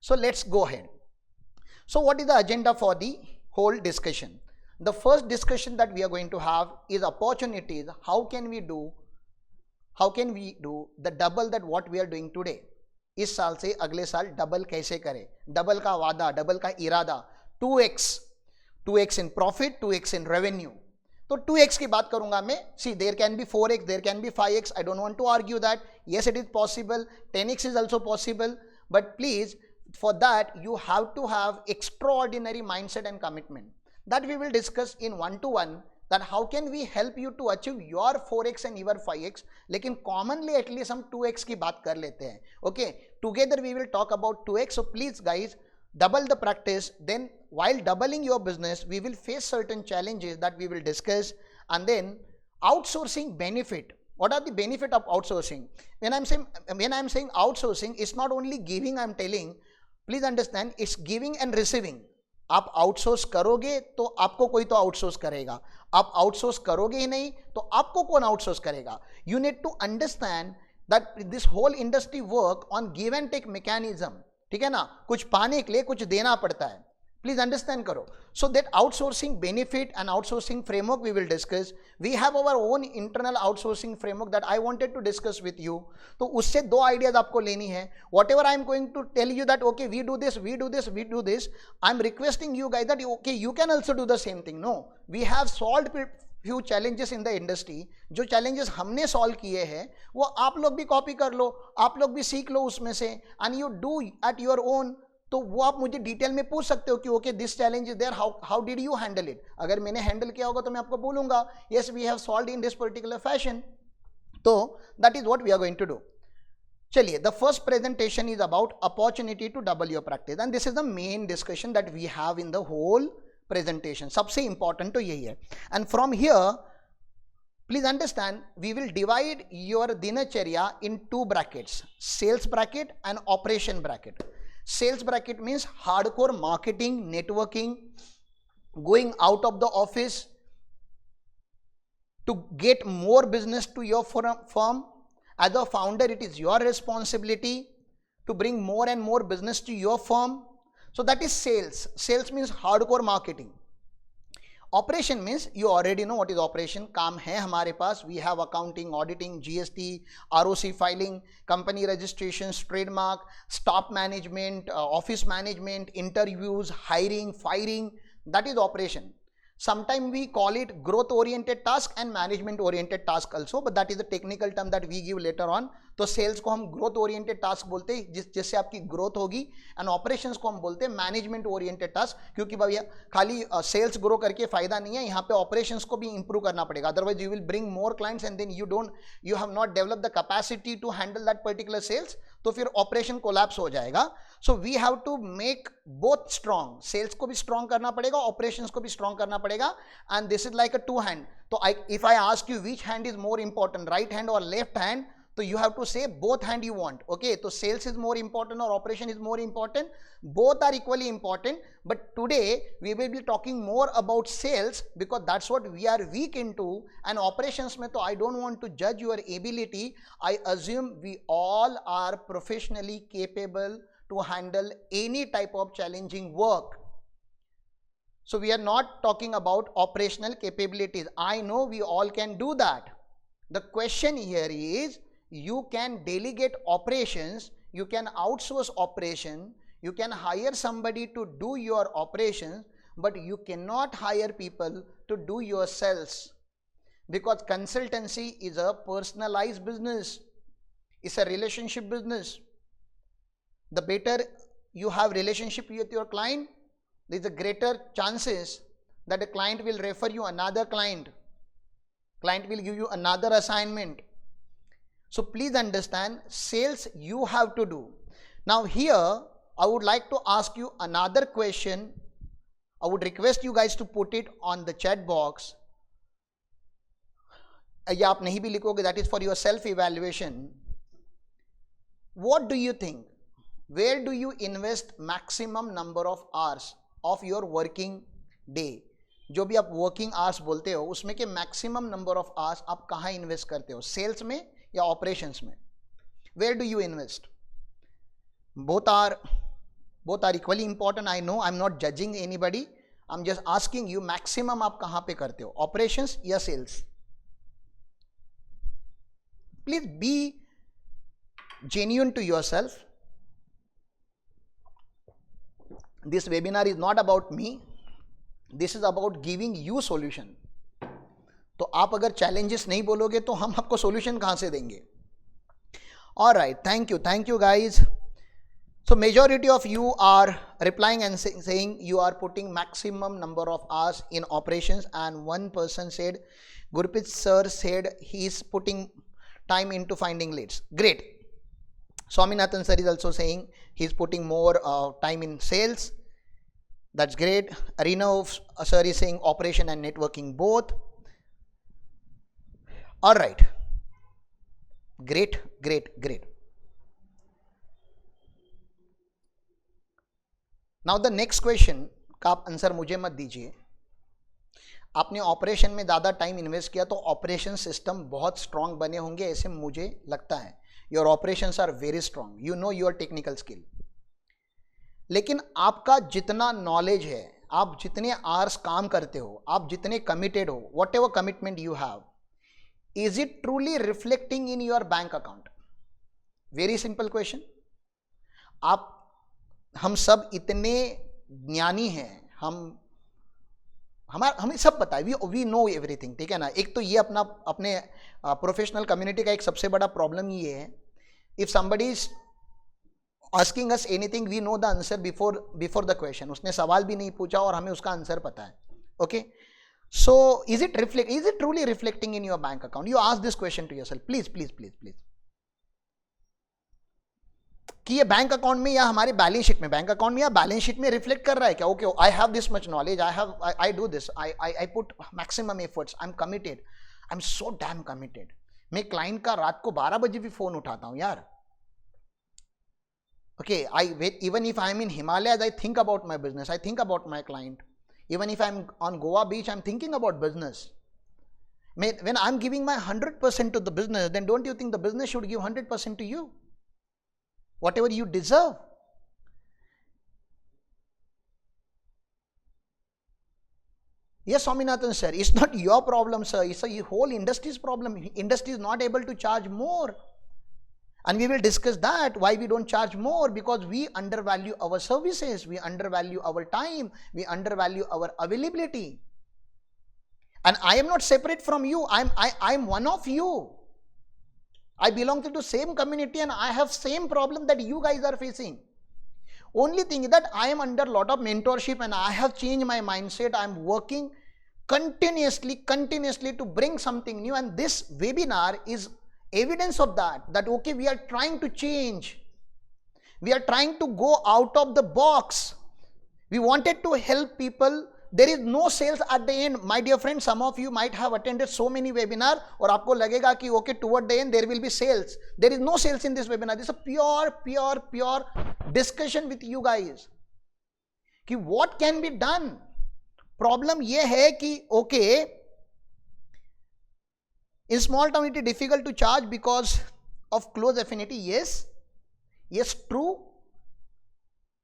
So let's go ahead. So what is the agenda for the whole discussion? The first discussion that we are going to have is opportunities. How can we do the double that what we are doing today? इस साल से अगले साल double कैसे करें? Double का वादा, double का इरादा, 2x in profit, 2x in revenue. तो 2x की बात करूंगा मैं. See, there can be 4x, there can be 5x. I don't want to argue that. Yes, it is possible. 10x is also possible. But please, for that you have to have extraordinary mindset and commitment. That we will discuss in one-to-one. That how can we help you to achieve your 4x and your 5x. लेकिन commonly at least हम 2x की बात कर लेते हैं. Okay, together we will talk about 2x. So please guys, double the practice. Then while doubling your business, we will face certain challenges that we will discuss. And then outsourcing benefit. What are the benefit of outsourcing? When I'm saying outsourcing, it's not only giving. I'm telling, please understand, it's giving and receiving. आप outsource करोगे तो आपको कोई तो outsource करेगा. आप outsource करोगे ही नहीं तो आपको कौन आउटसोर्स करेगा? You need to understand that this whole industry work on give and take mechanism. ठीक है ना, कुछ पाने के लिए कुछ देना पड़ता है. प्लीज अंडरस्टैंड करो. So that outsourcing benefit and outsourcing framework we will discuss. We have our own internal outsourcing framework that I wanted to discuss with you. तो उससे दो आइडियाज आपको लेनी है. Whatever I am going to tell you that okay we do this, we do this, we do this, I am requesting you guys that okay you can also do the same thing. No, we have solved few challenges in the industry. जो challenges हमने solve किए हैं वो आप लोग भी copy कर लो, आप लोग भी सीख लो उसमें से, and you do at your own. तो वो आप मुझे डिटेल में पूछ सकते हो कि okay this challenge is there, how did you handle it. अगर मैंने हैंडल किया होगा तो मैं आपको बोलूंगा yes we have solved in this particular fashion. तो that is what we are going to do. चलिए, the first presentation is about opportunity to double your practice, and this is the main discussion that we have in the whole presentation. सबसे important तो यही है. And from here please understand, we will divide your dinacharya in two brackets, sales bracket and operation bracket. Sales bracket means hardcore marketing, networking, going out of the office to get more business to your firm. As a founder, it is your responsibility to bring more and more business to your firm. So that is sales. Sales means hardcore marketing. Operation means you already know what is operation. काम है हमारे पास. We have accounting, auditing, GST, ROC filing, company registration, trademark, stock management, office management, interviews, hiring, firing. That is operation. Sometimes we call it growth oriented task and management oriented task also, but that is the technical term that we give later on. तो sales को हम growth oriented task बोलते हैं जिससे आपकी growth होगी, and operations को हम बोलते हैं मैनेजमेंट ओरिएंटेड टास्क. क्योंकि भैया खाली सेल्स ग्रो करके फायदा नहीं है, यहाँ पे ऑपरेशंस को भी इंप्रूव करना पड़ेगा. Otherwise you will bring more clients and then you have not develop the capacity to handle that particular sales. तो फिर ऑपरेशन कोलैप्स हो जाएगा. So we have to make both strong. Sales को भी स्ट्रॉन्ग करना पड़ेगा, ऑपरेशंस को भी स्ट्रॉन्ग करना पड़ेगा, and this is like a two hand. तो if I ask you which hand is more important, right hand और लेफ्ट हैंड, तो you have to say both hand you want. Okay, so sales is more important or operation is more important. Both are equally important, but today we will be talking more about sales because that's what we are weak into, and operations mein to I don't want to judge your ability. I assume we all are professionally capable to handle any type of challenging work. So we are not talking about operational capabilities. I know we all can do that. The question here is, you can delegate operations, you can outsource operation, you can hire somebody to do your operations, but you cannot hire people to do your sales, because consultancy is a personalized business. It's a relationship business. The better you have relationship with your client, there is a greater chances that the client will refer you another client will give you another assignment. So please understand, sales you have to do. Now here I would like to ask you another question. I would request you guys to put it on the chat box. या आप नहीं भी लिखोगे, that is for your self evaluation. What do you think? Where do you invest maximum number of hours of your working day? जो भी आप working hours बोलते हो उसमें के मैक्सिमम नंबर ऑफ आवर्स आप कहाँ इन्वेस्ट करते हो, सेल्स में या ऑपरेशंस में? Where do you invest? Both are both are equally important. I know I'm not judging anybody, I'm just asking you maximum आप कहाँ पे करते हो, operations या sales? Please be genuine to yourself. This webinar is not about me, this is about giving you solution. तो आप अगर challenges नहीं बोलोगे तो हम आपको solution कहाँ से देंगे? Alright, thank you guys. So majority of you are replying and saying you are putting maximum number of hours in operations, and one person said, Gurpreet sir said he is putting time into finding leads. Great. Swaminathan sir is also saying he is putting more time in sales. That's great. Arinav sir is saying operation and networking both. Alright. Great. Now the next question का आप answer मुझे मत दीजिए. आपने operation में ज़्यादा time invest किया तो ऑपरेशन सिस्टम बहुत स्ट्रांग बने होंगे ऐसे मुझे लगता है. Your operations are very strong, you know your technical skill. लेकिन आपका जितना नॉलेज है, आप जितने आवर्स काम करते हो, आप जितने कमिटेड हो, what ever commitment you have, is it truly reflecting in your bank account? Very simple question. हम सब इतने ज्ञानी हैं, हमें सब पता है, वी नो एवरीथिंग, ठीक है ना. एक तो ये अपने प्रोफेशनल कम्युनिटी का एक सबसे बड़ा प्रॉब्लम ये है, if somebody is asking us anything we know the answer before the question. उसने सवाल भी नहीं पूछा और हमें उसका आंसर पता है. Okay, so is it truly reflecting in your bank account? You ask this question to yourself, please, कि ये बैंक अकाउंट में या हमारे बैलेंस शीट में, बैंक अकाउंट में या बैलेंस शीट में रिफ्लेक्ट कर रहा है क्या? Okay, I have this much knowledge, I do this, I put maximum efforts, I am committed, I am so damn committed. मैं क्लाइंट का रात को 12 बजे भी फोन उठाता हूं यार. Okay, even if I am in Himalayas, I think about my business, I think about my client. Even if I am on Goa beach, I am thinking about business. When I am giving my 100% to the business, then don't you think the business should give 100% to you? Whatever you deserve. Yes, Swaminathan sir, it's not your problem, sir. It's a whole industry's problem. Industry is not able to charge more. And we will discuss that, why we don't charge more, because we undervalue our services, we undervalue our time, we undervalue our availability. And I am not separate from you. I'm one of you. I belong to the same community and I have same problem that you guys are facing. Only thing is that I am under a lot of mentorship and I have changed my mindset. I am working continuously to bring something new, and this webinar is evidence of that okay, we are trying to change. We are trying to go out of the box. We wanted to help people. There is no sales at the end, my dear friends. Some of you might have attended so many webinars और आपको लगेगा कि okay, toward the end there will be sales. There is no sales in this webinar. This is a pure discussion with you guys कि what can be done. Problem ये है कि okay, in small town it is difficult to charge because of close affinity. Yes, true.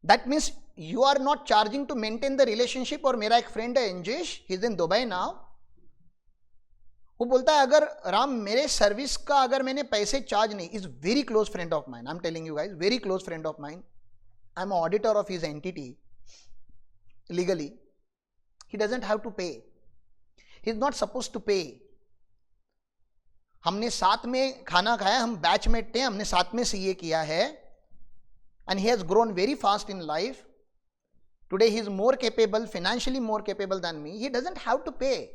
That means you are not charging to maintain the relationship. और मेरा एक friend है Anjesh, he is in Dubai now. वो बोलता है अगर राम मेरे service का अगर मैंने पैसे चार्ज नहीं, is very close friend of mine. I'm telling you guys, very close friend of mine. I'm an auditor of his entity. Legally, he doesn't have to pay. He is not supposed to pay. हमने साथ में खाना खाया, हम batchmate थे, हमने साथ में सीए किया है. And he has grown very fast in life. Today he is more capable, financially more capable than me. He doesn't have to pay.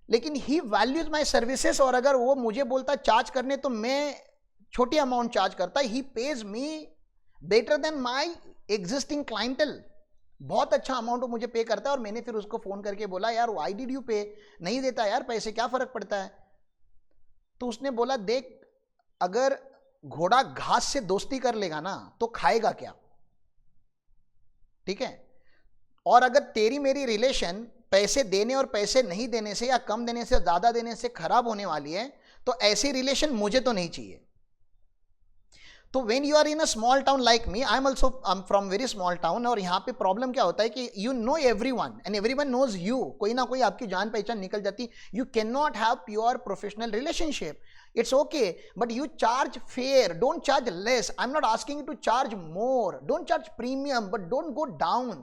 लेकिन he values my services, और अगर वो मुझे बोलता चार्ज करने तो मैं छोटी अमाउंट चार्ज करता. He pays me better than my existing clientele. बहुत अच्छा अमाउंट वो मुझे पे करता है. और मैंने फिर उसको फोन करके बोला यार why did you pay? नहीं देता यार पैसे, क्या फर्क पड़ता है. तो उसने बोला देख, अगर घोड़ा घास से दोस्ती कर लेगा ना तो खाएगा क्या, ठीक है. और अगर तेरी मेरी रिलेशन पैसे देने और पैसे नहीं देने से या कम देने से ज्यादा देने से खराब होने वाली है तो ऐसी रिलेशन मुझे तो नहीं चाहिए. तो when you are in a small town like me, I am also from very small town, और यहाँ पे प्रॉब्लम क्या होता है कि you know everyone and everyone knows you, कोई ना कोई आपकी जान पहचान निकल जाती, you can not have pure professional relationship. It's okay, but you charge fair, don't charge less. I'm not asking you to charge more, don't charge premium, but don't go down.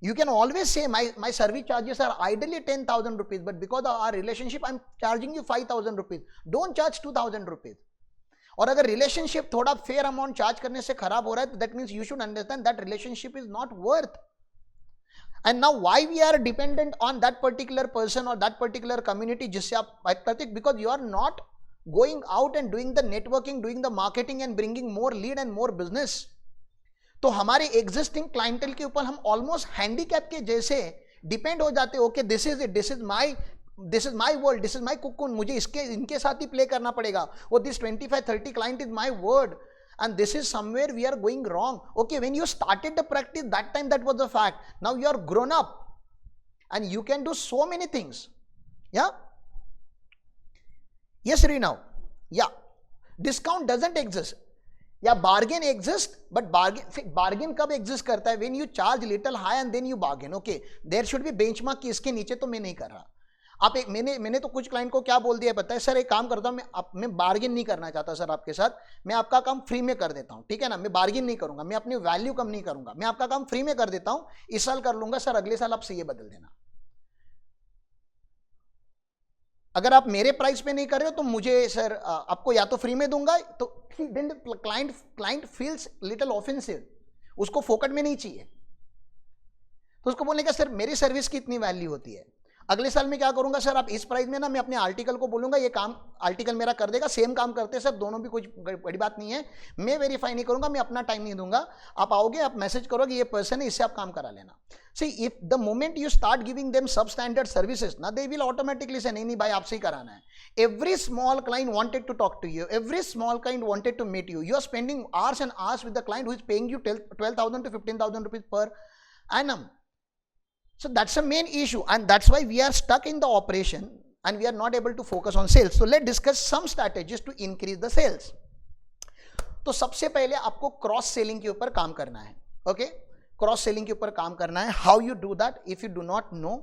You can always say my service charges are ideally 10,000 rupees, but because of our relationship I'm charging you 5,000 rupees. Don't charge 2,000 rupees. और अगर relationship थोड़ा fair amount charge करने से खराब हो रहा है तो that means you should understand that relationship is not worth. And now why we are dependent on that particular person or that particular community जिससे आप बात करते, because you are not going out and doing the networking, doing the marketing and bringing more lead and more business. तो हमारे existing clientele के ऊपर हम almost handicap के जैसे डिपेंड हो जाते. Okay this is it, this is my world, this is my cocoon, मुझे इसके इनके साथ ही प्ले करना पड़ेगा. और this 25-30 client is my word. And this is somewhere we are going wrong. Okay, when you started the practice, that time that was the fact. Now you are grown up and you can do so many things. Yeah? Yes, Rinav. Yeah. Discount doesn't exist. Yeah, bargain exists, but bargain कब exist करता है? When you charge little high and then you bargain. Okay, there should be benchmark कि इसके नीचे तो मैं नहीं कर रहा. आप एक मैंने तो कुछ क्लाइंट को क्या बोल दिया पता है, सर एक काम करता हूं, मैं बार्गेन नहीं करना चाहता सर आपके साथ, मैं आपका काम फ्री में कर देता हूं, ठीक है ना, मैं बार्गेन नहीं करूंगा, मैं अपनी वैल्यू कम नहीं करूंगा, मैं आपका काम फ्री में कर देता हूं, इस साल कर लूंगा सर, अगले साल आप ये बदल देना. अगर आप मेरे प्राइस पे नहीं कर रहे हो तो मुझे सर आपको या तो फ्री में दूंगा, तो क्लाइंट फील्स लिटिल ऑफेंसिव, उसको फोकट में नहीं चाहिए, तो उसको बोलने का सर मेरी सर्विस की इतनी वैल्यू होती है. अगले साल में क्या करूंगा सर, आप इस प्राइस में ना, मैं अपने आर्टिकल को बोलूंगा ये काम आर्टिकल मेरा कर देगा, सेम काम करते हैं सर दोनों भी, कुछ बड़ी बात नहीं है, मैं वेरीफाई नहीं करूंगा, मैं अपना टाइम नहीं दूंगा, आप आओगे आप मैसेज करोगे ये पर्सन है, इससे आप काम करा लेना. See if the moment you start giving them सब स्टैंडर्ड सर्विसेज ना, दे विल ऑटोमेटिकली से नहीं भाई आपसे ही कराना है. Every small client wanted to talk to you, every small client wanted to meet you, you are spending hours and hours with the client who is paying you 12,000 to 15,000 rupees per annum. So that's the main issue, and that's why we are stuck in the operation and we are not able to focus on sales. So let's discuss some strategies to increase the sales. तो सबसे पहले आपको cross selling के ऊपर काम करना है. Okay, cross selling के ऊपर काम करना है. How you do that if you do not know,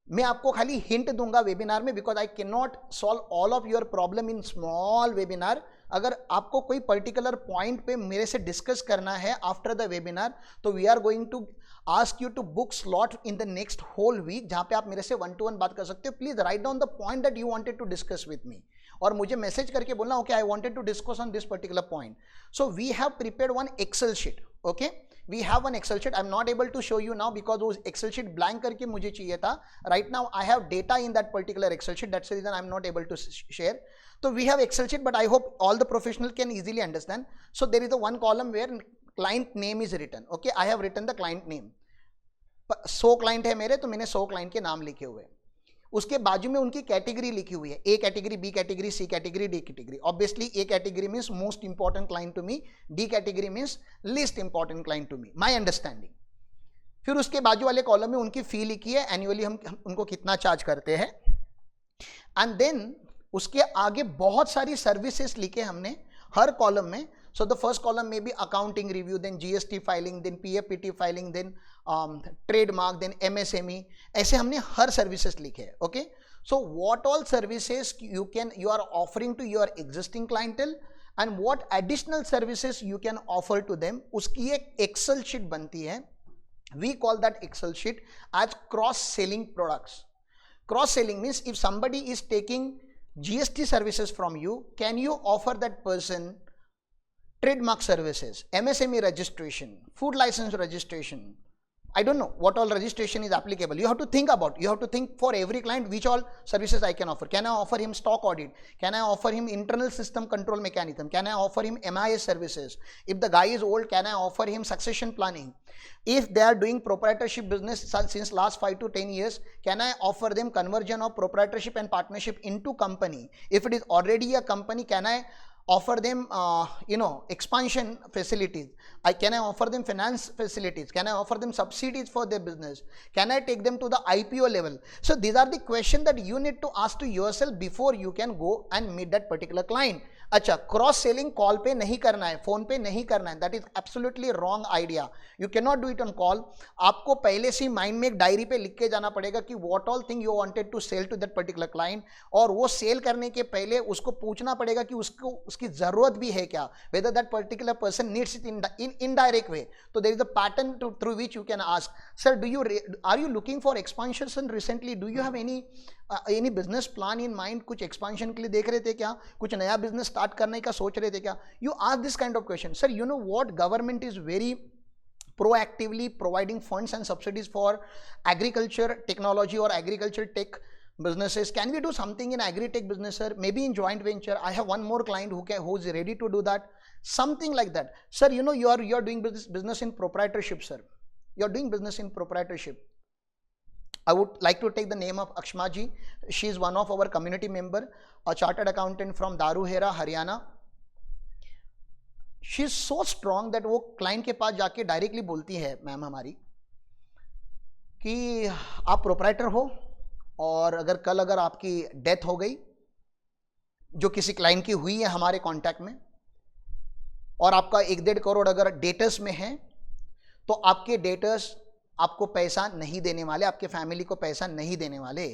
मैं आपको खाली हिंट दूंगा वेबिनार में, because I can not solve all of your problem in small webinar. अगर आपको कोई पर्टिकुलर पॉइंट पे मेरे से डिस्कस करना है आफ्टर द वेबिनार, तो we are going to ask you to book slot in the next whole week, जहां पे आप मेरे से 1-to-1 बात कर सकते हो. Please write down the point that you wanted to discuss with me, और मुझे मैसेज करके बोलना okay I wanted to discuss on this particular point. So we have prepared one excel sheet. Okay, we have one excel sheet. I'm not able to show you now because वो excel sheet blank करके मुझे चाहिए था. Right now I have data in that particular excel sheet, that's the reason I'm not able to share. So we have excel sheet, but I hope all the professionals can easily understand. So there is a one column where client name is written. Okay, I have written the client name. 100 client है मेरे, तो मैंने 100 client के नाम लिखे हुए. उसके बाजू में उनकी कैटेगरी लिखी हुई है, A category, B category, C category, D category. Obviously A category means most important client to me, D category means least important client to me, my understanding. फिर उसके बाजू वाले कॉलम में उनकी फी लिखी है, एनुअली हम उनको कितना चार्ज करते हैं, एंड देन उसके आगे बहुत सारी सर्विसेज लिखे हमने हर कॉलम में. So the first column may be accounting review, then GST filing, then PFPT filing, then trademark, then MSME. ऐसे हमने हर services लिखे हैं. Okay, so what all services you are offering to your existing clientele and what additional services you can offer to them, उसकी एक Excel sheet बनती है. We call that Excel sheet as cross selling products. Cross selling means if somebody is taking GST services from you, can you offer that person trademark services, MSME registration, food license registration? I don't know what all registration is applicable. You have to think about, you have to think for every client which all services I can offer. Can I offer him stock audit? Can I offer him internal system control mechanism? Can I offer him MIS services? If the guy is old, can I offer him succession planning? If they are doing proprietorship business since last 5 to 10 years, can I offer them conversion of proprietorship and partnership into company? If it is already a company, can I offer them expansion facilities? Can I offer them finance facilities? Can I offer them subsidies for their business? Can I take them to the IPO level? So these are the questions that you need to ask to yourself before you can go and meet that particular client. अच्छा, cross selling call पे नहीं करना है, phone पे नहीं करना है, that is absolutely wrong idea. You can not do it on call. आपको पहले से माइंड में एक डायरी पे लिख के जाना पड़ेगा कि what all thing you wanted to sell to that particular client, और वो सेल करने के पहले उसको पूछना पड़ेगा कि उसको उसकी जरूरत भी है क्या, whether that particular person needs it in indirect way. तो there is a pattern through which you can ask, sir do you are you looking for expansion recently, do you have any business plan in mind, कुछ expansion के लिए देख रहे थे क्या, कुछ नया बिजनेस स्टार्ट करने का सोच रहे थे क्या. You ask this kind of question. Sir you know what, government is very proactively providing funds and subsidies for agriculture technology or agriculture tech businesses. Can we do something in agri-tech business, sir? Maybe in joint venture. I have one more client who's ready to do that. Something like that. Sir, you know, you are doing business in proprietorship, sir. You are doing business in proprietorship. I would like to take the name of Akshma ji. She is one of our community member, a chartered accountant from Daruhera, Haryana. She is so strong that वो client के पास जाके directly बोलती है, ma'am हमारी, कि आप proprietor हो और अगर कल अगर आपकी डेथ हो गई, जो किसी क्लाइंट की हुई है हमारे कांटेक्ट में, और आपका 1-1.5 करोड़ अगर डेटर्स में है, तो आपके डेटर्स आपको पैसा नहीं देने वाले, आपके फैमिली को पैसा नहीं देने वाले.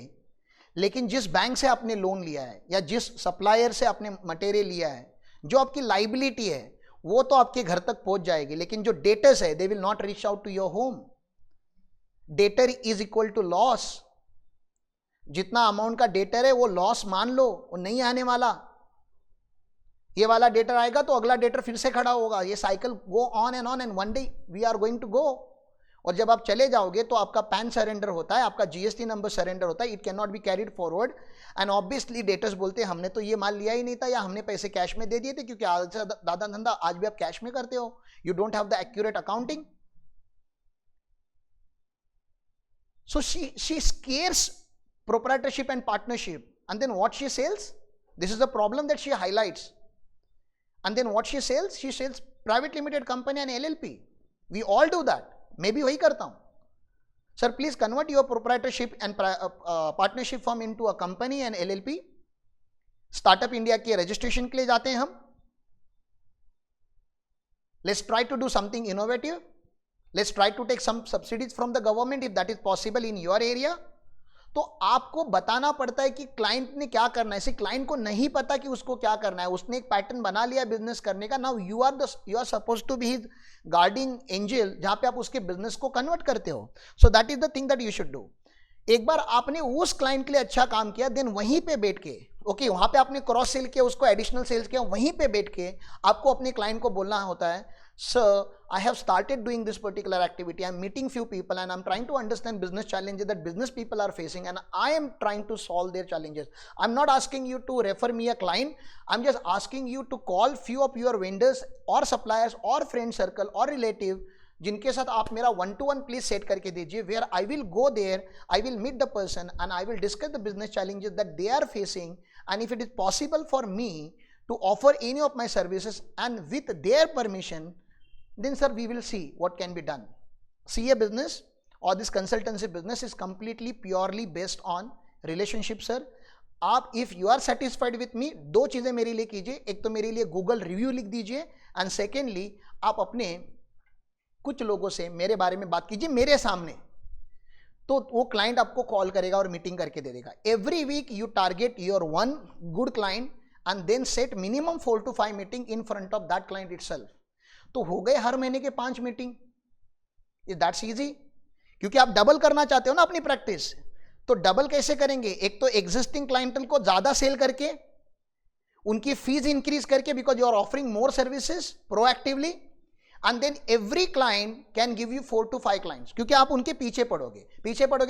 लेकिन जिस बैंक से आपने लोन लिया है या जिस सप्लायर से आपने मटेरियल लिया है, जो आपकी लाइबिलिटी है वो तो आपके घर तक पहुंच जाएगी, लेकिन जो डेटर्स है they will not reach out to your home. Debtor is equal to loss. जितना अमाउंट का डेटर है वो लॉस मान लो, वो नहीं आने वाला. ये वाला डेटर आएगा तो अगला डेटर फिर से खड़ा होगा. ये cycle go on and one day we are going to go. और जब आप चले जाओगे तो आपका पैन सरेंडर होता है, आपका जीएसटी नंबर सरेंडर होता है. It can not be carried forward. And obviously debtors बोलते हैं हमने तो ये माल लिया ही नहीं था, या हमने पैसे कैश में दे दिए थे, क्योंकि आज से दादा धंधा आज भी आप कैश में करते हो. You don't have the accurate accounting. So she scares proprietorship and partnership. And then what she sells, this is the problem that she highlights. And then what she sells private limited company and LLP. We all do that. मैं भी वही करता हूं. Sir, please convert your proprietorship and partnership firm into a company and LLP. Startup India के registration के लिए जाते हैं हम. Let's try to do something innovative. Let's try to take some subsidies from the government if that is possible in your area. तो आपको बताना पड़ता है कि क्लाइंट ने क्या करना है. क्लाइंट को नहीं पता कि उसको क्या करना है, उसने एक पैटर्न बना लिया बिजनेस करने का. Now you are suppose to be his guarding angel, जहां पे आप उसके बिजनेस को कन्वर्ट करते हो. So that is the thing that you should do. एक बार आपने उस क्लाइंट के लिए अच्छा काम किया, देन वहीं पे बैठ के, ओके, वहां पे आपने क्रॉस सेल किया, उसको एडिशनल सेल्स किया, वहीं पे बैठ के आपको अपने क्लाइंट को बोलना होता है, sir, I have started doing this particular activity. I'm meeting few people and I'm trying to understand business challenges that business people are facing, and I am trying to solve their challenges. I'm not asking you to refer me a client. I'm just asking you to call few of your vendors or suppliers or friend circle or relative, जिनके साथ आप मेरा 1-to-1 please set करके दीजिए, where I will go there, I will meet the person and I will discuss the business challenges that they are facing, and if it is possible for me to offer any of my services and with their permission, then sir we will see what can be done. CA business or this consultancy business is completely purely based on relationship, sir. आप if you are satisfied with me, दो चीजें मेरे लिए कीजिए. एक तो मेरे लिए गूगल रिव्यू लिख दीजिए, एंड सेकेंडली आप अपने कुछ लोगों से मेरे बारे में बात कीजिए मेरे सामने. तो वो क्लाइंट आपको कॉल करेगा और मीटिंग करके दे देगा. Every week you target your one good client and then set minimum 4 to 5 meeting in front of that client itself. तो हो गए हर महीने के 5 मीटिंग. इज दैट्स इजी, क्योंकि आप डबल करना चाहते हो ना अपनी प्रैक्टिस. तो डबल कैसे करेंगे? एक तो एग्जिस्टिंग क्लाइंटल को ज्यादा सेल करके, उनकी फीस इंक्रीज करके, because you are offering more services proactively, and then every client can give you 4 to 5 clients, क्योंकि आप उनके पीछे पड़ोगे.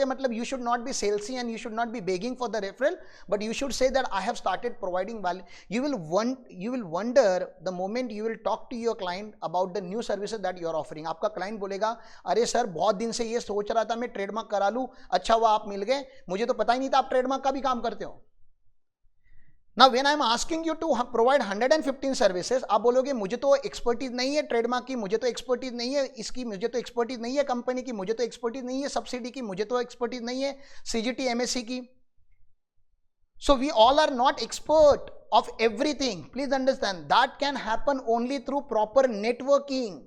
मतलब you should not be salesy and you should not be begging for the referral, but you should say that I have started providing value. You will wonder the moment you will talk to your client about the new services that you are offering. आपका client बोलेगा, अरे sir बहुत दिन से ये सोच रहा था मैं ट्रेडमार्क करा लूं, अच्छा हुआ आप मिल गए, मुझे तो पता ही नहीं था आप ट्रेडमार्क का भी काम करते हो. Now when I am asking you to provide 115 services, आप बोलोगे मुझे तो एक्सपर्टीज नहीं है ट्रेडमार्क की, मुझे तो एक्सपर्टीज नहीं है इसकी, मुझे तो एक्सपर्टीज नहीं है कंपनी की, मुझे तो एक्सपर्टीज नहीं है सब्सिडी की, मुझे तो एक्सपर्टीज नहीं है CGT MSc की. So we all are not expert of everything, please understand that can happen only through proper networking.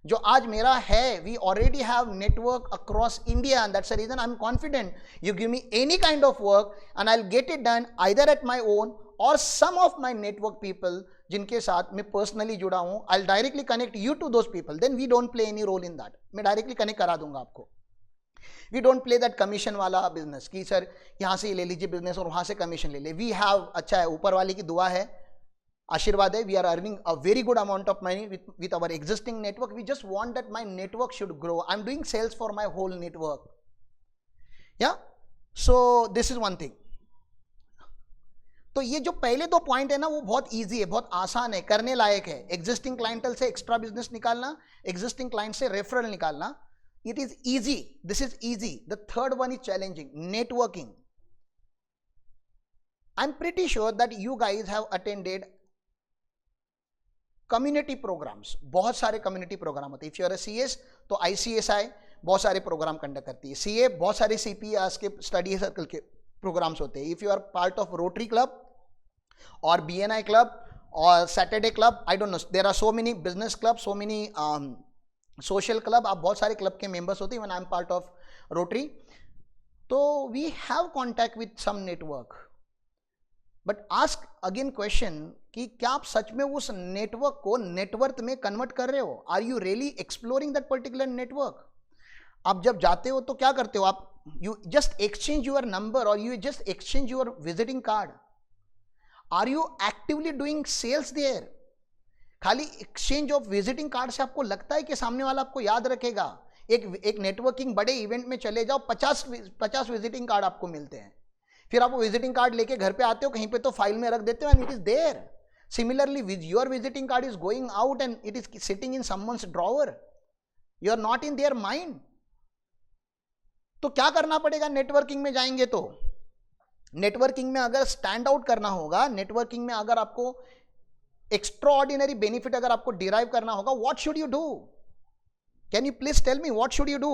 जो आज मेरा है, we already have network across India, and that's the reason I'm confident. You give me any kind of work and I'll get it done either at my own or some of my network people जिनके साथ मैं personally जुड़ा हूँ. I'll directly connect you to those people. Then we don't play any role in that. मैं directly connect करा दूंगा आपको. We don't play that commission वाला business कि सर यहाँ से ले लीजिए business और वहाँ से commission ले ले. We have, अच्छा है, ऊपर वाले की दुआ है, आशीर्वाद है, we are earning a very good amount of money with our existing network. We just want that my network should grow. I'm doing sales for my whole network. Yeah, so this is one thing. तो ये जो पहले दो point है ना, वो बहुत easy है, बहुत आसान है, करने लायक है. एग्जिस्टिंग क्लाइंटल से एक्स्ट्रा बिजनेस निकालना, एग्जिस्टिंग क्लाइंट से रेफरल निकालना, it is easy. This is easy. The third one is challenging, networking. I'm pretty sure that you guys have attended community programs. बहुत सारे community program होते हैं. If you are a CS तो ICSI बहुत सारे programme conduct करती है. CA बहुत सारे CPRs के स्टडी सर्कल के प्रोग्राम्स होते हैं. If you are part of Rotary Club or BNI Club or Saturday Club, I don't know, there are so many business clubs, so many social club, आप बहुत सारे club के members होते हैं. When I am part of Rotary, तो we have contact with some network. But ask again question कि क्या आप सच में उस नेटवर्क को नेटवर्थ में कन्वर्ट कर रहे हो? Are you really exploring that particular network? आप जब जाते हो तो क्या करते हो? आप you just exchange your number और you just exchange your visiting card. Are you actively doing sales there? खाली एक्सचेंज ऑफ विजिटिंग कार्ड से आपको लगता है कि सामने वाला आपको याद रखेगा? एक नेटवर्किंग बड़े इवेंट में चले जाओ, 50 विजिटिंग कार्ड आपको मिलते हैं. फिर आप वो विजिटिंग कार्ड लेके घर पे आते हो, कहीं पे तो फाइल में रख देते हो and it is there. Similarly with your visiting card is going out and it is sitting in someone's drawer. You are not in their mind. तो क्या करना पड़ेगा नेटवर्किंग में जाएंगे तो? नेटवर्किंग में अगर स्टैंड आउट करना होगा, नेटवर्किंग में अगर आपको एक्स्ट्राऑर्डिनरी बेनिफिट अगर आपको डिराइव करना होगा, what should you do? Can you please tell me what should you do?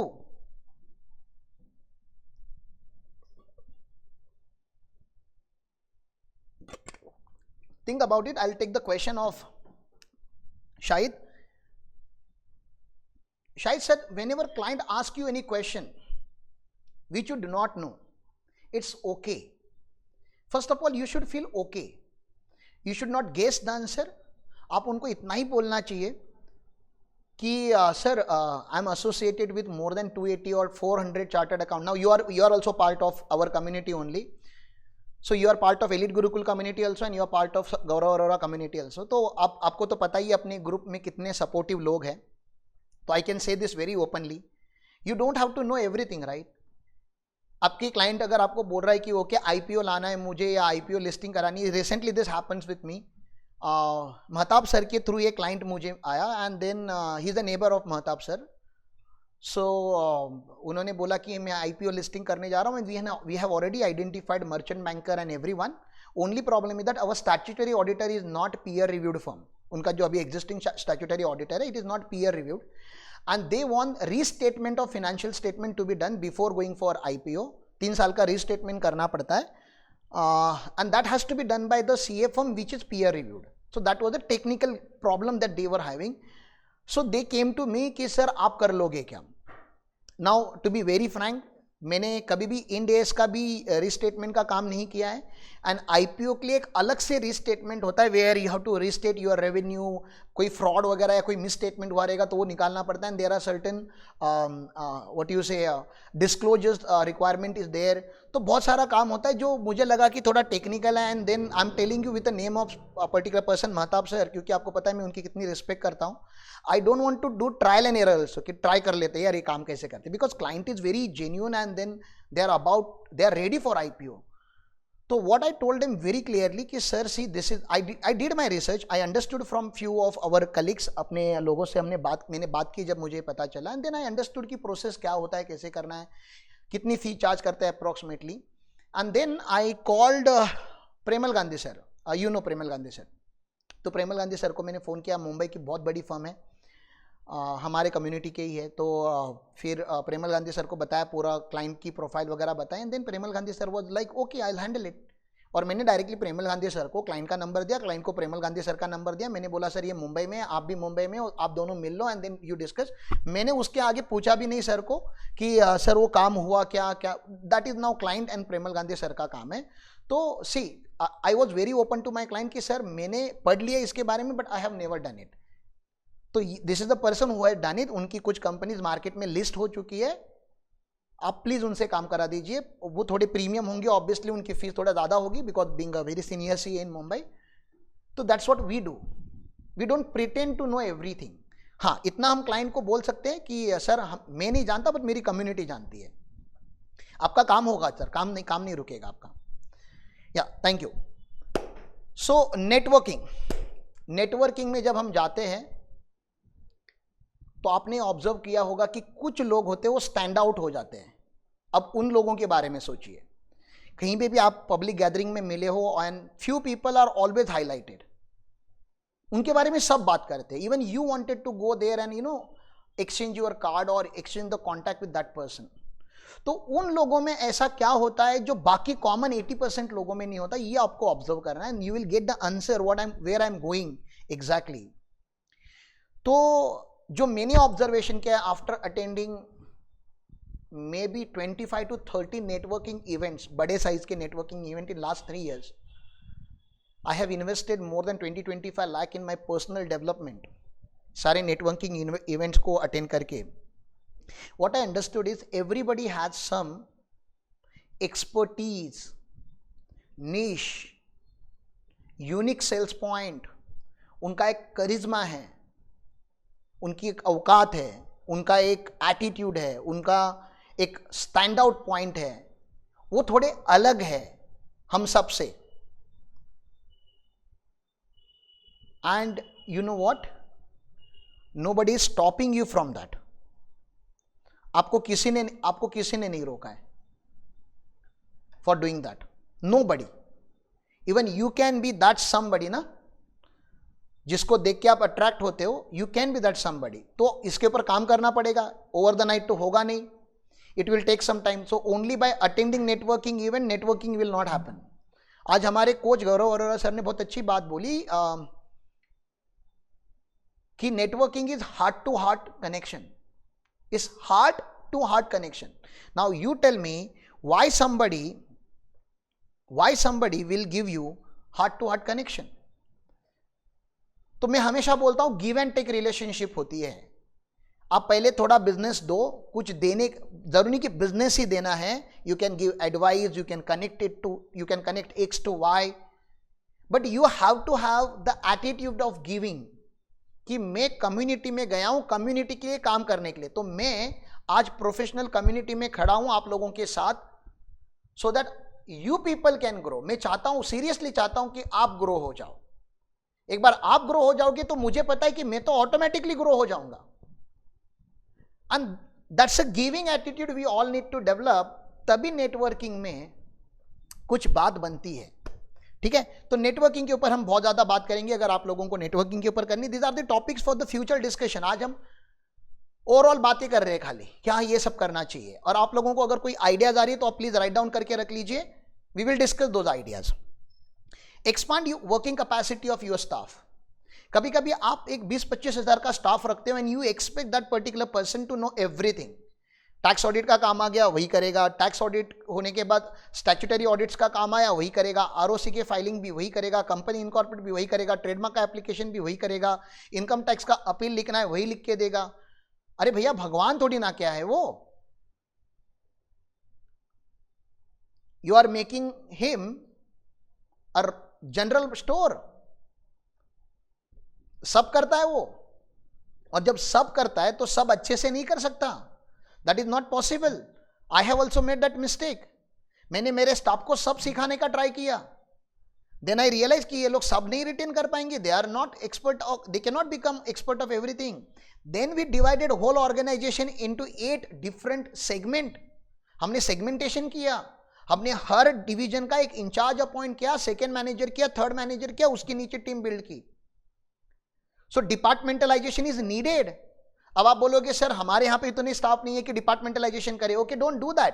Think about it. I will take the question of Shahid. Shahid sir, whenever client ask you any question which you do not know, it's okay. First of all, you should feel okay. You should not guess the answer. आप उनको इतना ही बोलना चाहिए कि sir I am associated with more than 280 और 400 chartered account. Now you are also part of our community only. So you are part of Elite Gurukul community also and you are part of Gaurav Arora community also. तो आपको तो पता ही अपने group में कितने supportive लोग हैं. तो I can say this very openly, you don't have to know everything, right? आपकी क्लाइंट अगर आपको बोल रहा है कि ओके आईपीओ लाना है मुझे या आईपीओ लिस्टिंग करानी है, recently this happens with me. Mehtab sir के थ्रू ये क्लाइंट मुझे आया and then he is the neighbour of Mehtab sir. So उन्होंने बोला कि मैं आईपीओ लिस्टिंग करने जा रहा हूँ and we have already identified merchant banker and everyone. Only problem is that our statutory auditor is not peer reviewed firm. उनका जो अभी एग्जिस्टिंग स्टैट्यूटरी ऑडिटर है, it is not peer reviewed and they want restatement of financial statement to be done before going for IPO. 3 साल का restatement करना पड़ता है and that has to be done by the CA firm which is peer reviewed. So that was the technical problem that they were having. So they came to me कि sir आप कर लोगे क्या? Now to be very frank, मैंने कभी भी end S का भी रीस्टेटमेंट का काम नहीं किया है एंड आईपीओ के लिए एक अलग से रीस्टेटमेंट होता है where you have to restate your revenue. कोई फ्रॉड वगैरह या कोई मिसस्टेटमेंट हुआ रहेगा तो वो निकालना पड़ता है and there are certain what you say disclosures requirement is there. तो बहुत सारा काम होता है जो मुझे लगा कि थोड़ा टेक्निकल है and then I am telling you with the name of particular person Mahtab sir, क्योंकि आपको पता है मैं उनकी कितनी रिस्पेक्ट करता हूँ. I don't want to do trial and error also कि ट्राई कर लेते हैं यार ये काम कैसे करते, because client is very genuine and then they are ready for IPO. So what I told them very clearly कि sir see this is I did my research, I understood from few of our colleagues, अपने लोगों से मैंने बात की जब मुझे पता चला and then I understood कि प्रोसेस क्या होता है, कैसे करना है, कितनी फी चार्ज करते हैं approximately. And then I called Premal Gandhi sir. You know Premal Gandhi sir. तो प्रेमल गांधी सर को मैंने फ़ोन किया. मुंबई की बहुत बड़ी फर्म है, हमारे कम्युनिटी के ही है. तो फिर प्रेमल गांधी सर को बताया, पूरा क्लाइंट की प्रोफाइल वगैरह बताया and then Premal Gandhi sir was like okay I will handle it. और मैंने डायरेक्टली प्रेमल गांधी सर को क्लाइंट का नंबर दिया, क्लाइंट को प्रेमल गांधी सर का नंबर दिया। मैंने बोला सर ये मुंबई में है, आप भी मुंबई में हो, आप दोनों मिल लो एंड देन यू डिस्कस। मैंने उसके आगे पूछा भी नहीं सर को कि सर वो काम हुआ क्या क्या, that is now client and Premal Gandhi sir का काम है। तो see I was very open to my client कि सर मैंने पढ़ लिया इसके बारे में but I have never done it. तो this is the person who has done it. उनकी कुछ कंपनीज मार्केट में लिस्ट हो चुकी है, आप प्लीज उनसे काम करा दीजिए। वो थोड़े प्रीमियम होंगे, ऑब्वियसली उनकी फीस थोड़ा ज्यादा होगी because being a very senior C in Mumbai. तो that's what we do, we don't pretend to know everything. हाँ, इतना हम क्लाइंट को बोल सकते हैं कि सर मैं नहीं जानता बट मेरी कम्युनिटी जानती है। आपका काम होगा सर, काम नहीं रुकेगा आपका। या थैंक यू। सो नेटवर्किंग में जब हम जाते हैं तो आपने ऑब्जर्व किया होगा कि कुछ लोग होते हैं वो स्टैंड आउट हो जाते हैं। अब उन लोगों के बारे में सोचिए, कहीं पे भी आप पब्लिक गैदरिंग में मिले हो and few people are always highlighted, उनके बारे में सब बात करते हैं। Even you wanted to go there and exchange your card और exchange the contact with that person. तो उन लोगों में ऐसा क्या होता है जो बाकी कॉमन 80% लोगों में नहीं होता, ये आपको ऑब्जर्व करना है and you will get the answer where I am going exactly. तो जो मैंने ऑब्जर्वेशन किया after attending may be 25 to 30 networking events, बड़े साइज के networking event in last 3 years, I have invested more than 20-25 lakh in my personal development, सारे networking events को attend करके। What I understood is everybody has some expertise, niche, unique sales point, उनका एक करिश्मा है, उनकी एक औकात है, उनका एक एटीट्यूड है, उनका एक स्टैंड आउट पॉइंट है, वो थोड़े अलग है हम सब से। And you know what, nobody is stopping you from that. आपको किसी ने नहीं रोका है for doing that, nobody. Even you can be that somebody ना, जिसको देख के आप अट्रैक्ट होते हो, you can be that somebody. तो इसके ऊपर काम करना पड़ेगा, ओवर द नाइट तो होगा नहीं, it will take some time. So only by attending networking event, networking will not happen. आज हमारे कोच गौरव अरोरा सर ने बहुत अच्छी बात बोली कि networking is heart to heart connection, is heart to heart connection. Now you tell me why somebody will give you heart to heart connection. तो मैं हमेशा बोलता हूं गिव एंड टेक रिलेशनशिप होती है। आप पहले थोड़ा बिजनेस दो, कुछ देने, जरूरी नहीं कि बिजनेस ही देना है, you can give advice, you can connect X to Y, but you have to have the attitude of giving कि मैं कम्युनिटी में गया हूं कम्युनिटी के लिए काम करने के लिए। तो मैं आज प्रोफेशनल कम्युनिटी में खड़ा हूं आप लोगों के साथ, so that you people can grow. मैं चाहता हूं, सीरियसली चाहता हूं कि आप ग्रो हो जाओ। एक बार आप ग्रो हो जाओगे तो मुझे पता है कि मैं तो ऑटोमेटिकली ग्रो हो जाऊंगा। And that's a giving attitude we all need to develop, तभी नेटवर्किंग में कुछ बात बनती है। ठीक है, तो नेटवर्किंग के ऊपर हम बहुत ज्यादा बात करेंगे अगर आप लोगों को नेटवर्किंग के ऊपर करनी। These are the topics for the future discussion. आज हम ओवरऑल बातें कर रहे हैं खाली, क्या ये सब करना चाहिए। और आप लोगों को अगर कोई आइडियाज आ रही है तो आप प्लीज राइट डाउन करके रख लीजिए, we will discuss those ideas. Expand working capacity of your staff. कभी कभी आप एक 20-25 हज़ार का स्टाफ रखते हो and you expect that particular person to know everything. Tax audit का काम आ गया वही करेगा, टैक्स ऑडिट होने के बाद स्टैट्यूटरी ऑडिट्स का काम आया वही करेगा, आरओसी के फाइलिंग भी वही करेगा, कंपनी इनकॉर्पोरेट भी वही करेगा, ट्रेडमार्क का एप्लीकेशन भी वही करेगा, इनकम टैक्स का अपील लिखना है वही लिख के देगा। अरे भैया भगवान थोड़ी ना क्या है वो, you are making him a general store. सब करता है वो, और जब सब करता है तो सब अच्छे से नहीं कर सकता। That is not possible. I have also made that mistake. मैंने मेरे स्टाफ को सब सिखाने का ट्राई किया, देन आई रियलाइज कि ये लोग सब नहीं रिटेन कर पाएंगे, they are not expert, they can not become expert of everything. Then we divided whole organization into 8 different segment. हमने सेगमेंटेशन किया, हमने हर डिवीजन का एक इंचार्ज अपॉइंट किया, सेकेंड मैनेजर किया, थर्ड मैनेजर किया, उसके नीचे टीम बिल्ड की। So departmentalization is needed. अब आप बोलोगे सर हमारे यहां पे इतने स्टाफ नहीं है कि डिपार्टमेंटलाइजेशन करे। Okay, don't do that,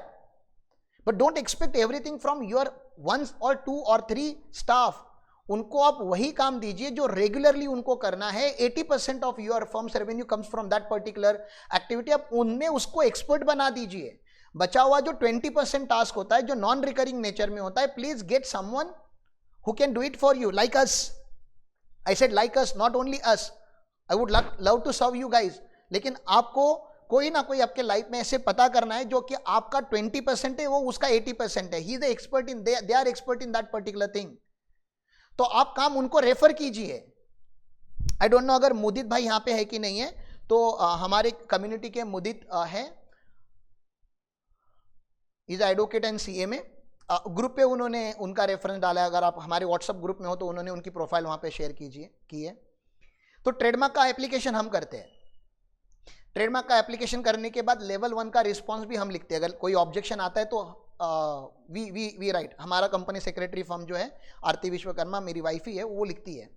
but don't expect everything from your 1 और 2 और 3 स्टाफ. उनको आप वही काम दीजिए जो रेगुलरली उनको करना है. 80% of your firms revenue comes from that particular activity. आप उनमें उसको एक्सपर्ट बना दीजिए. बचा हुआ जो 20% टास्क होता है जो नॉन रिकरिंग नेचर में होता है, please get someone who can do it for you, like us. I said like us, not only us. I would love to serve you guys. लेकिन आपको कोई ना कोई आपके लाइफ में ऐसे पता करना है जो कि आपका 20% है, वो उसका 80% है. He is expert in, they are expert in that particular thing. तो आप काम उनको रेफर कीजिए. आई डोंट नो अगर मुदित भाई यहां पे है कि नहीं है. तो हमारे कम्युनिटी के मुदित है, इज एडवोकेट एंड सीए में. ग्रुप पे उन्होंने उनका रेफरेंस डाला है. अगर आप हमारे व्हाट्सएप ग्रुप में हो तो उन्होंने उनकी प्रोफाइल वहां पे शेयर कीजिए की है. तो ट्रेडमार्क का एप्लीकेशन हम करते हैं. ट्रेडमार्क का एप्लीकेशन करने के बाद लेवल 1 का रिस्पॉन्स भी हम लिखते हैं. अगर कोई ऑब्जेक्शन आता है तो वी राइट. हमारा कंपनी सेक्रेटरी फर्म जो है आरती विश्वकर्मा, मेरी वाइफ ही है, वो लिखती है.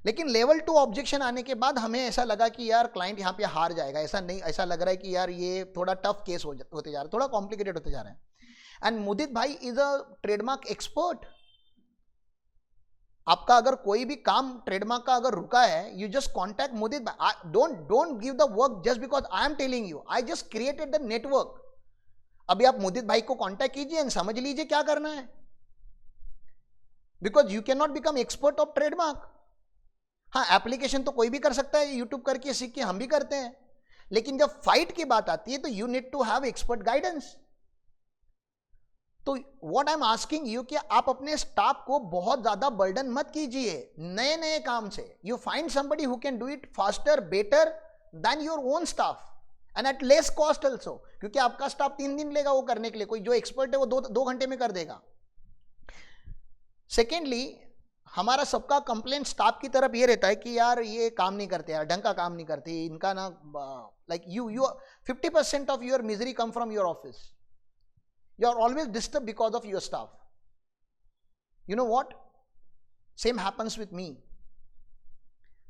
लेकिन लेवल 2 ऑब्जेक्शन आने के बाद हमें ऐसा लगा कि यार क्लाइंट यहाँ पे हार जाएगा. ऐसा नहीं, ऐसा लग रहा है कि यार ये थोड़ा टफ केस होते जा रहा है, थोड़ा कॉम्प्लिकेटेड होते जा रहा है. एंड मुदित भाई इज अ ट्रेडमार्क एक्सपर्ट. आपका अगर कोई भी काम ट्रेडमार्क का अगर रुका है, यू जस्ट कॉन्टैक्ट मुदित भाई. Don't give the work just because I am telling you. I just created the network. अभी आप मुदित भाई को कांटेक्ट कीजिए एंड समझ लीजिए क्या करना है. Because you can not become expert of trademark. हाँ, एप्लीकेशन तो कोई भी कर सकता है, यूट्यूब करके सीख के हम भी करते हैं. लेकिन जब फाइट की बात आती है तो you need to have expert guidance. तो what I am asking you कि आप अपने स्टाफ को बहुत ज्यादा बर्डन मत कीजिए नए नए काम से. You find somebody who can do it faster, better than your own staff and at less cost also. क्योंकि आपका स्टाफ 3 दिन लेगा वो करने के लिए, कोई जो एक्सपर्ट है वो 2 घंटे में कर देगा. सेकेंडली, हमारा सबका कंप्लेंट स्टाफ की तरफ ये रहता है कि यार ये काम नहीं करते, यार ढंग का काम नहीं करते इनका ना. Like you 50% of your misery come from your office. You are always disturb because of your staff. You know what, same happens with me.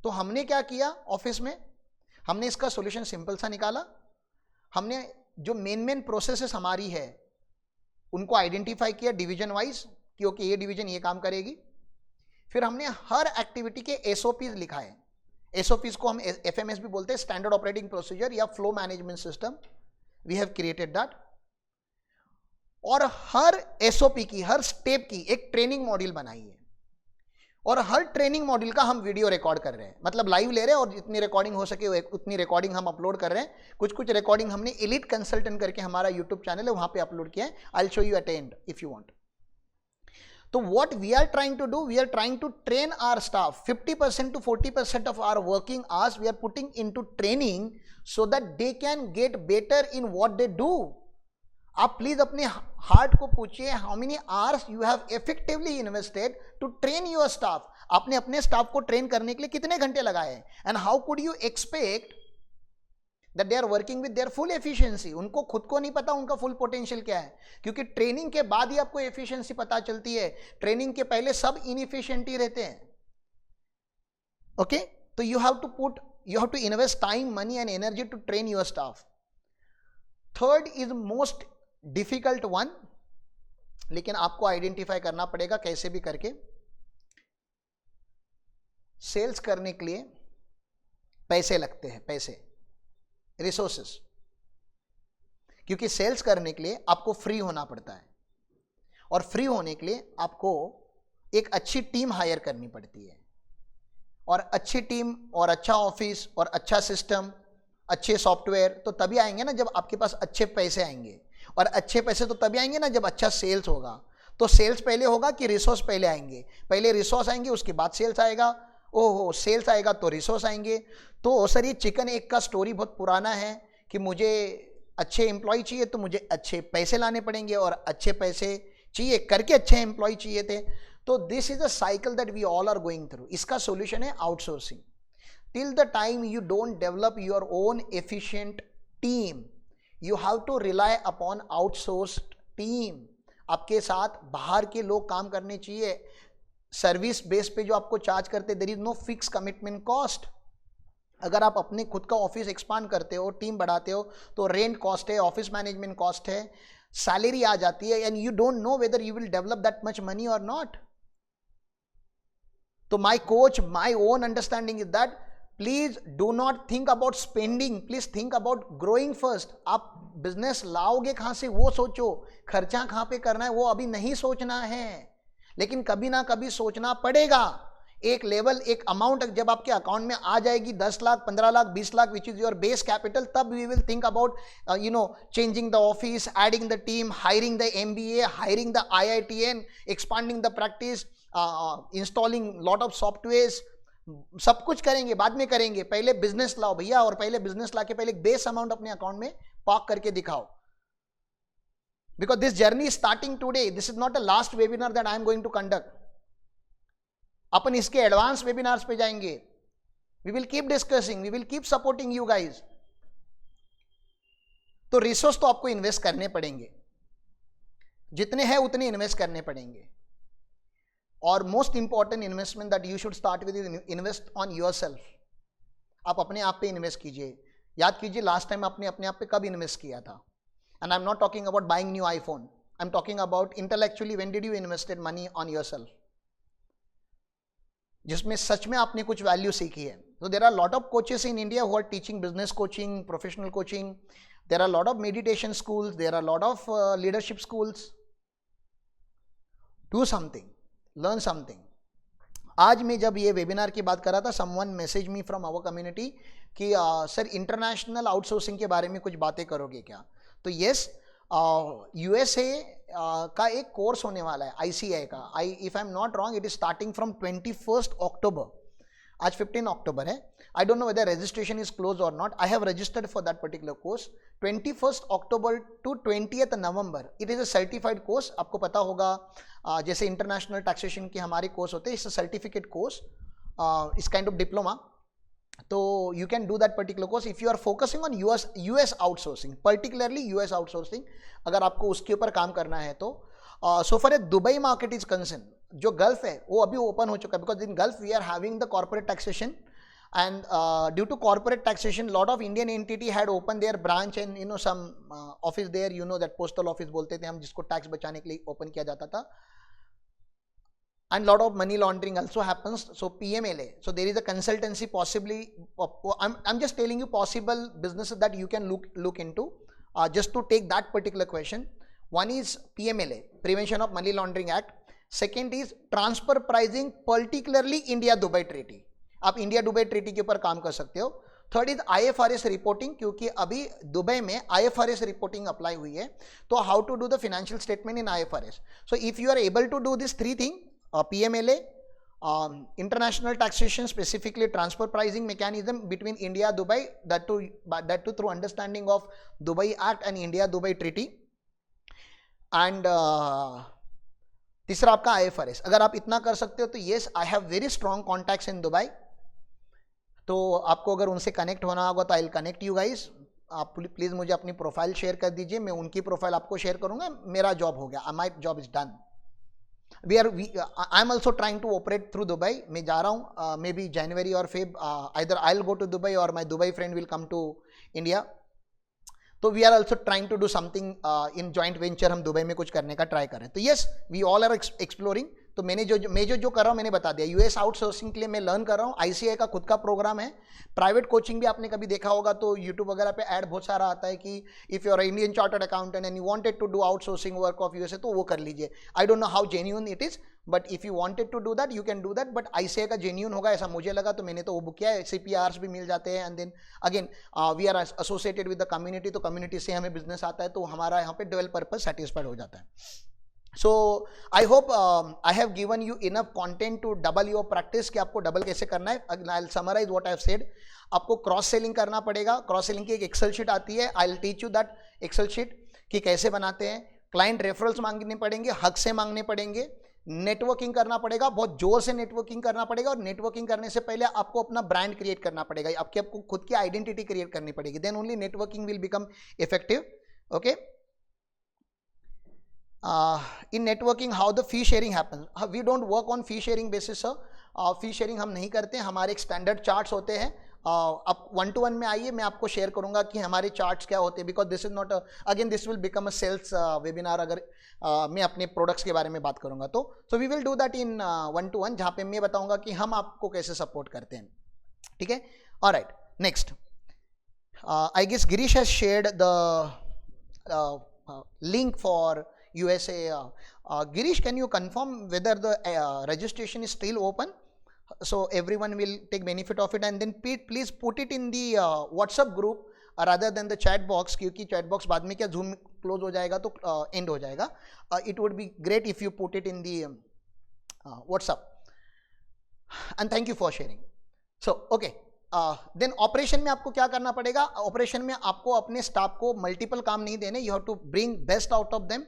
तो हमने क्या किया ऑफिस में, हमने इसका सॉल्यूशन सिंपल सा निकाला. हमने जो मेन प्रोसेसेस हमारी है उनको आइडेंटिफाई किया डिवीजन वाइज, क्योंकि ये डिवीजन ये काम करेगी. फिर हमने हर एक्टिविटी के एसओपीज लिखा है. एसओपीज को हम एफएमएस भी बोलते हैं, स्टैंडर्ड ऑपरेटिंग प्रोसीजर या flow management system. We have created that. और हर एसओपी की, हर स्टेप की एक ट्रेनिंग मॉड्यूल बनाई है. और हर ट्रेनिंग मॉड्यूल का हम वीडियो रिकॉर्ड कर रहे हैं, मतलब लाइव ले रहे हैं, और जितनी रिकॉर्डिंग हो सके उतनी रिकॉर्डिंग हम अपलोड कर रहे हैं. कुछ रिकॉर्डिंग हमने एलिट कंसल्टेंट करके हमारा यूट्यूब चैनल है वहां पे अपलोड किया है. I will show you at end if you want. तो what we are trying to do, we are trying to train our staff. 50% to 40% of our working hours we are putting into training so that they can get better in what they do. आप please अपने heart को पूछिए, how many hours you have effectively invested to train your staff. आपने अपने staff को train करने के लिए कितने घंटे लगाए, and how could you expect that they are working with their full efficiency. उनको खुद को नहीं पता उनका फुल पोटेंशियल क्या है, क्योंकि ट्रेनिंग के बाद ही आपको एफिशिएंसी पता चलती है. ट्रेनिंग के पहले सब इनएफिशिएंट ही रहते हैं. ओके, तो you have to invest time, money and energy to train your staff. Third is most difficult one, लेकिन आपको आइडेंटिफाई करना पड़ेगा कैसे भी करके. सेल्स करने के लिए पैसे लगते हैं, पैसे, रिसोर्सेस. क्योंकि सेल्स करने के लिए आपको फ्री होना पड़ता है, और फ्री होने के लिए आपको एक अच्छी टीम हायर करनी पड़ती है. और अच्छी टीम और अच्छा ऑफिस और अच्छा सिस्टम, अच्छे सॉफ्टवेयर तो तभी आएंगे ना जब आपके पास अच्छे पैसे आएंगे. और अच्छे पैसे तो तभी आएंगे ना जब अच्छा सेल्स होगा. तो सेल्स पहले होगा कि रिसोर्स पहले आएंगे? पहले रिसोर्स आएंगे, उसके बाद सेल्स आएगा. ओहो, सेल्स आएगा तो रिसोर्स आएंगे. तो सर ये चिकन एग का स्टोरी बहुत पुराना है कि मुझे अच्छे एम्प्लॉय चाहिए तो मुझे अच्छे पैसे लाने पड़ेंगे, और अच्छे पैसे चाहिए करके अच्छे एम्प्लॉय चाहिए थे. तो this is a cycle that we all are going through. इसका सॉल्यूशन है outsourcing. Till the time you don't develop your own efficient team, you have to rely upon outsourced team. आपके साथ बाहर के लोग काम करने चाहिए. सर्विस बेस पे जो आपको चार्ज करते, there is no fix commitment cost. अगर आप अपने खुद का ऑफिस एक्सपांड करते हो, टीम बढ़ाते हो, तो रेंट कॉस्ट है, ऑफिस मैनेजमेंट कॉस्ट है, सैलरी आ जाती है and you don't know whether you will develop that much money और नॉट. तो my coach, my own understanding is that please do not think about spending, please think about growing first. आप business लाओगे कहां से वो सोचो, खर्चा कहां पे करना है वो अभी नहीं सोचना है, लेकिन कभी ना कभी सोचना पड़ेगा. एक लेवल, एक अमाउंट जब आपके अकाउंट में आ जाएगी 10 lakh, 15 lakh, 20 lakh, which is your base capital, तब we will think about changing the office, adding the team, hiring the MBA, hiring the IITN, expanding the practice, installing lot of software. सब कुछ करेंगे, बाद में करेंगे. पहले बिजनेस लाओ भैया, और पहले बिजनेस ला के पहले एक बेस अमाउंट अपने अकाउंट में पार्क करके दिखाओ. Because this journey is starting today. This is not a last webinar that I am going to conduct. अपन इसके एडवांस वेबिनार्स पे जाएंगे. We will keep discussing, we will keep supporting you guys. तो resource तो आपको invest करने पड़ेंगे, जितने हैं उतने इन्वेस्ट करने पड़ेंगे. और most important investment that you should start with invest on your self. आप अपने आप पे इन्वेस्ट कीजिए. याद कीजिए लास्ट टाइम आपने अपने आप पे कब इन्वेस्ट किया था. And I am not talking about buying new iPhone, I am talking about intellectually when did you invested money on yourself, जिसमें सच में आपने कुछ वैल्यू सीखी है. तो there are lot of coaches in India who are teaching business coaching, professional coaching. There are lot of meditation schools, there are lot of leadership schools. Do something, learn something. आज मैं जब ये webinar की बात कर रहा था, someone message me from our community कि सर इंटरनेशनल आउटसोर्सिंग के बारे में कुछ बातें करोगे क्या. तो यस, USA का एक कोर्स होने वाला है ICAI का. If I am not wrong, it is starting from 21 अक्टूबर. आज 15 अक्टूबर है. I don't know whether registration is closed or not. I have registered for that particular course. 21st October to 20th November. It is a certified course. आपको पता होगा जैसे international taxation के हमारे course होते हैं, it's certificate course, is kind of diploma. तो you can do that particular course if you are focusing on US outsourcing, particularly US outsourcing. अगर आपको उसके ऊपर काम करना है तो so for a Dubai market is concern, जो गल्फ है वो अभी ओपन हो चुका है. Because in Gulf we are having the corporate taxation. And due to corporate taxation, lot of Indian entity had opened their branch and some office there, that postal office बोलते थे हम, जिसको टैक्स बचाने के लिए ओपन किया जाता था. And lot of money laundering also happens. So PMLA, so there is a consultancy possibly. I'm just telling you possible businesses that you can look into, just to take that particular question. One is PMLA, Prevention of Money Laundering Act. Second is transfer pricing, particularly India Dubai Treaty. आप India Dubai treaty के ऊपर काम कर सकते हो. Third is IFRS reporting, क्योंकि अभी Dubai में IFRS रिपोर्टिंग अप्लाई हुई है. तो how to do the financial statement in IFRS. So if you are able to do this 3 thing, PMLA, international taxation, specifically transfer pricing mechanism between India Dubai, that too through understanding of Dubai Act and India Dubai Treaty, and तीसरा आपका IFRS. अगर आप इतना कर सकते हो तो yes, I have very strong contacts in Dubai. तो आपको अगर उनसे कनेक्ट होना होगा तो I will connect you guys. आप प्लीज़ मुझे अपनी प्रोफाइल शेयर कर दीजिए, मैं उनकी प्रोफाइल आपको शेयर करूंगा. मेरा जॉब हो गया, my job is done. I am also trying to operate through Dubai. मैं जा रहा हूँ मे बी जनवरी और Feb, either I will go to Dubai और my Dubai friend will come to India. तो we are also trying to do something in joint venture. हम Dubai में कुछ करने का ट्राई कर रहे हैं. तो yes, we all are exploring. तो मैं जो कर रहा हूँ मैंने बता दिया. US आउटसोर्सिंग के लिए मैं लर्न कर रहा हूँ. ICAI का खुद का प्रोग्राम है. प्राइवेट कोचिंग भी आपने कभी देखा होगा तो यूट्यूब वगैरह पे ऐड बहुत सारा आता है कि if you are Indian chartered accountant and you wanted to do outsourcing work of USA, तो वो कर लीजिए. I don't know how genuine it is, but if you wanted to do that you can do that. But ICAI का genuine होगा ऐसा मुझे लगा, तो मैंने तो वो बुक किया है. CPRs भी मिल जाते हैं. And then again we are associated with the community, तो कम्युनिटी से हमें बिजनेस आता है, तो हमारा यहाँ पे डुअल पर्पज सेटिस्फाइड हो जाता है. So I hope I have given you enough content to double your practice कि आपको डबल कैसे करना है. I'll summarize what I have said. आपको क्रॉस सेलिंग करना पड़ेगा. क्रॉस सेलिंग की एक एक्सेल शीट आती है. I'll teach you that Excel sheet कि कैसे बनाते हैं. क्लाइंट रेफरल्स मांगने पड़ेंगे, हक से मांगने पड़ेंगे. नेटवर्किंग करना पड़ेगा, बहुत जोर से नेटवर्किंग करना पड़ेगा. और नेटवर्किंग करने से पहले आपको अपना ब्रांड क्रिएट करना पड़ेगा. आपको खुद की आइडेंटिटी क्रिएट करनी पड़ेगी. Then only networking will become effective. Okay. In networking, how the fee sharing happens. We don't work on fee sharing basis, sir. Fee sharing हम नहीं करते. हमारे एक स्टैंडर्ड चार्ट्स होते हैं. आप 1-to-1 में आइए, मैं आपको शेयर करूंगा कि हमारे चार्ट्स क्या होते हैं, because this is not again this will become a sales webinar अगर मैं अपने प्रोडक्ट्स के बारे में बात करूंगा तो we will do that in 1-to-1, जहाँ पे मैं बताऊंगा कि हम आपको कैसे सपोर्ट करते हैं, ठीक है। Alright, next I guess Girish has shared the link for USA. Girish, can you confirm whether the registration is still open? So everyone will take benefit of it, and then please put it in the WhatsApp group rather than the chat box, क्योंकि chat box बाद में क्या Zoom close हो जाएगा तो end हो जाएगा. It would be great if you put it in the WhatsApp. And thank you for sharing. So okay. Then operation में आपको क्या करना पड़ेगा? ऑपरेशन में आपको अपने स्टाफ को मल्टीपल काम नहीं देने, you have to bring best out of them.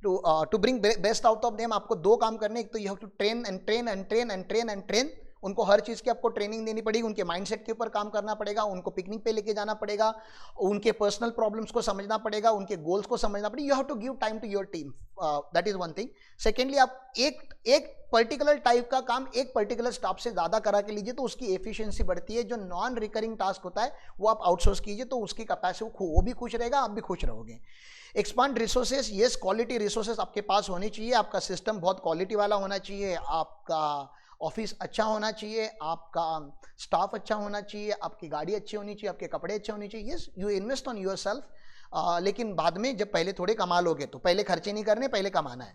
To bring best out of them आपको दो काम करने, एक तो you have to train and train and train and train and train. उनको हर चीज़ की आपको ट्रेनिंग देनी पड़ेगी, उनके माइंडसेट के ऊपर काम करना पड़ेगा, उनको पिकनिक पे लेके जाना पड़ेगा, उनके पर्सनल प्रॉब्लम्स को समझना पड़ेगा, उनके गोल्स को समझना पड़ेगा. You have to give time to your team, that is one thing. Secondly, आप एक पर्टिकुलर टाइप का काम एक पर्टिकुलर स्टाफ से ज़्यादा करा के लीजिए तो उसकी एफिशिएंसी बढ़ती है. जो नॉन रिकरिंग टास्क होता है वो आप आउटसोर्स कीजिए तो उसकी कैपेसिटी, वो भी खुश रहेगा, आप भी खुश रहोगे. Expand resources, yes, quality resources आपके पास होनी चाहिए, आपका सिस्टम बहुत क्वालिटी वाला होना चाहिए, आपका ऑफिस अच्छा होना चाहिए, आपका स्टाफ अच्छा होना चाहिए, आपकी गाड़ी अच्छी होनी चाहिए, आपके कपड़े अच्छे होने चाहिए. Yes, you invest on your self, लेकिन बाद में जब पहले थोड़े कमा लोगे तो पहले खर्चे नहीं करने, पहले कमाना है.